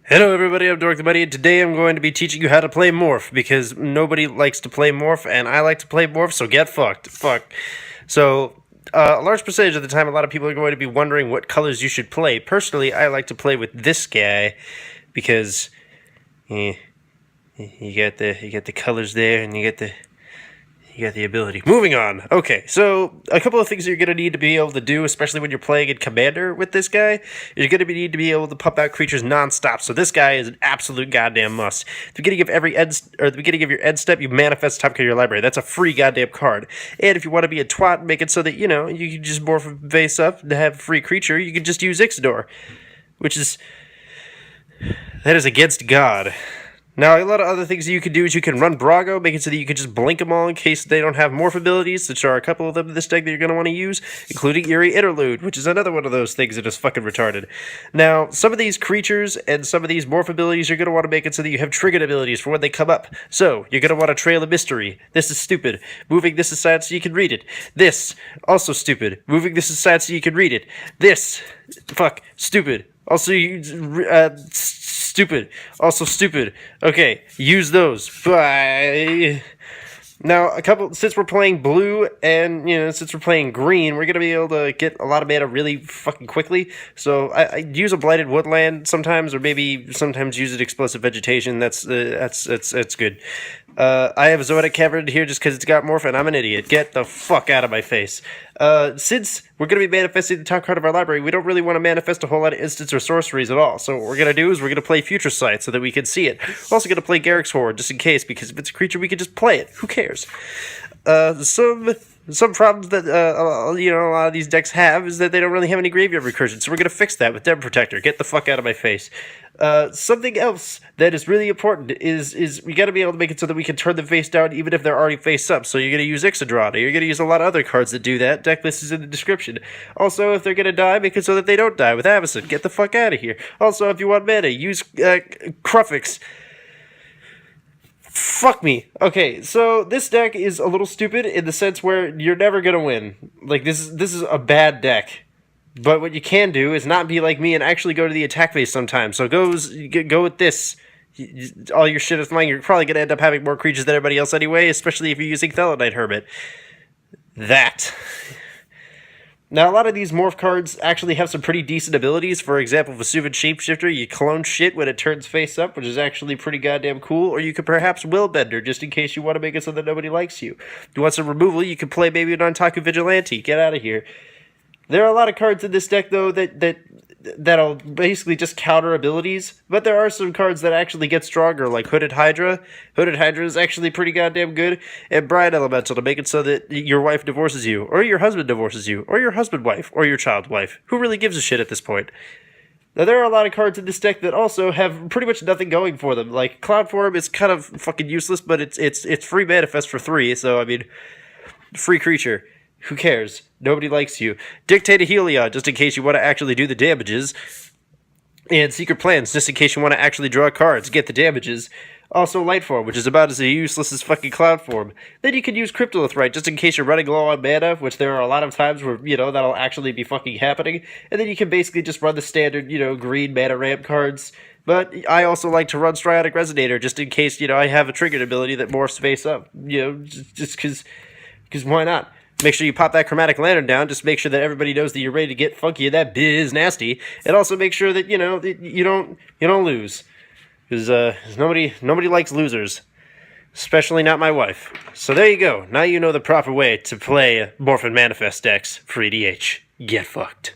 Hello everybody, I'm Dork the Buddy, and today I'm going to be teaching you how to play Morph, because nobody likes to play Morph, and I like to play Morph, so get fucked. Fuck. So, a large percentage of the time, a lot of people are going to be wondering what colors you should play. Personally, I like to play with this guy, because you get the colors there, and you get the ability. Moving on. Okay, so a couple of things you're going to need to be able to do, especially when you're playing in Commander with this guy, you're going to need to be able to pump out creatures non-stop. So this guy is an absolute goddamn must. At the beginning of the beginning of your end step, you manifest top card of your library. That's a free goddamn card. And if you want to be a twat, make it so that, you can just morph face up to have a free creature, you can just use Ixidor, that is against God. Now, a lot of other things that you can do is you can run Brago, make it so that you can just blink them all in case they don't have morph abilities, which are a couple of them in this deck that you're going to want to use, including Eerie Interlude, which is another one of those things that is fucking retarded. Now, some of these creatures and some of these morph abilities, you're going to want to make it so that you have triggered abilities for when they come up. So, you're going to want to Trail of Mystery. This is stupid. Moving this aside so you can read it. This, also stupid. Moving this aside so you can read it. This, fuck, stupid. Also, stupid. Also stupid. Okay, use those. Bye. Now, since we're playing blue and, since we're playing green, we're going to be able to get a lot of mana really fucking quickly. So, I use a Blighted Woodland sometimes, or maybe sometimes use an Explosive Vegetation. That's good. I have a Zoetic Cavern here just because it's got Morph, and I'm an idiot. Get the fuck out of my face. Since we're going to be manifesting the top card of our library, we don't really want to manifest a whole lot of instants or sorceries at all. So what we're going to do is we're going to play Future Sight so that we can see it. We're also going to play Garrick's Horde just in case, because if it's a creature, we can just play it. Who cares? Some problems that, a lot of these decks have is that they don't really have any graveyard recursion, so we're going to fix that with Dem Protector. Get the fuck out of my face. Something else that is really important is we got to be able to make it so that we can turn them face down even if they're already face up. So you're going to use Ixidron, or you're going to use a lot of other cards that do that. Deck list is in the description. Also, if they're going to die, make it so that they don't die with Avacyn. Get the fuck out of here. Also, if you want mana, use Cruffix. Fuck me. Okay, so this deck is a little stupid in the sense where you're never gonna win. Like, this is a bad deck. But what you can do is not be like me and actually go to the attack phase sometimes. So go with this. All your shit is flying. You're probably gonna end up having more creatures than everybody else anyway, especially if you're using Thelonite Hermit. That. Now, a lot of these Morph cards actually have some pretty decent abilities. For example, Vesuvian Shapeshifter, you clone shit when it turns face up, which is actually pretty goddamn cool. Or you could perhaps Willbender, just in case you want to make it so that nobody likes you. If you want some removal, you can play maybe an Ontaku Vigilante. Get out of here. There are a lot of cards in this deck, though, that'll basically just counter abilities, but there are some cards that actually get stronger, like Hooded Hydra. Hooded Hydra is actually pretty goddamn good, and Brian Elemental to make it so that your wife divorces you, or your husband divorces you, or your husband wife, or your child wife. Who really gives a shit at this point? Now, there are a lot of cards in this deck that also have pretty much nothing going for them. Like, Cloud Form is kind of fucking useless, but it's free manifest for 3, so, I mean, free creature. Who cares? Nobody likes you. Dictate a Heliod, just in case you want to actually do the damages. And Secret Plans, just in case you want to actually draw cards, get the damages. Also Light Form, which is about as useless as fucking Cloud Form. Then you can use Cryptolith Right, just in case you're running low on mana, which there are a lot of times where, that'll actually be fucking happening. And then you can basically just run the standard, green mana ramp cards. But I also like to run Striatic Resonator, just in case, I have a triggered ability that morphs face up. Just because why not? Make sure you pop that Chromatic Lantern down. Just make sure that everybody knows that you're ready to get funky and that biz nasty. And also make sure that, that you don't lose. Because nobody likes losers. Especially not my wife. So there you go. Now you know the proper way to play Morph and Manifest decks for EDH. Get fucked.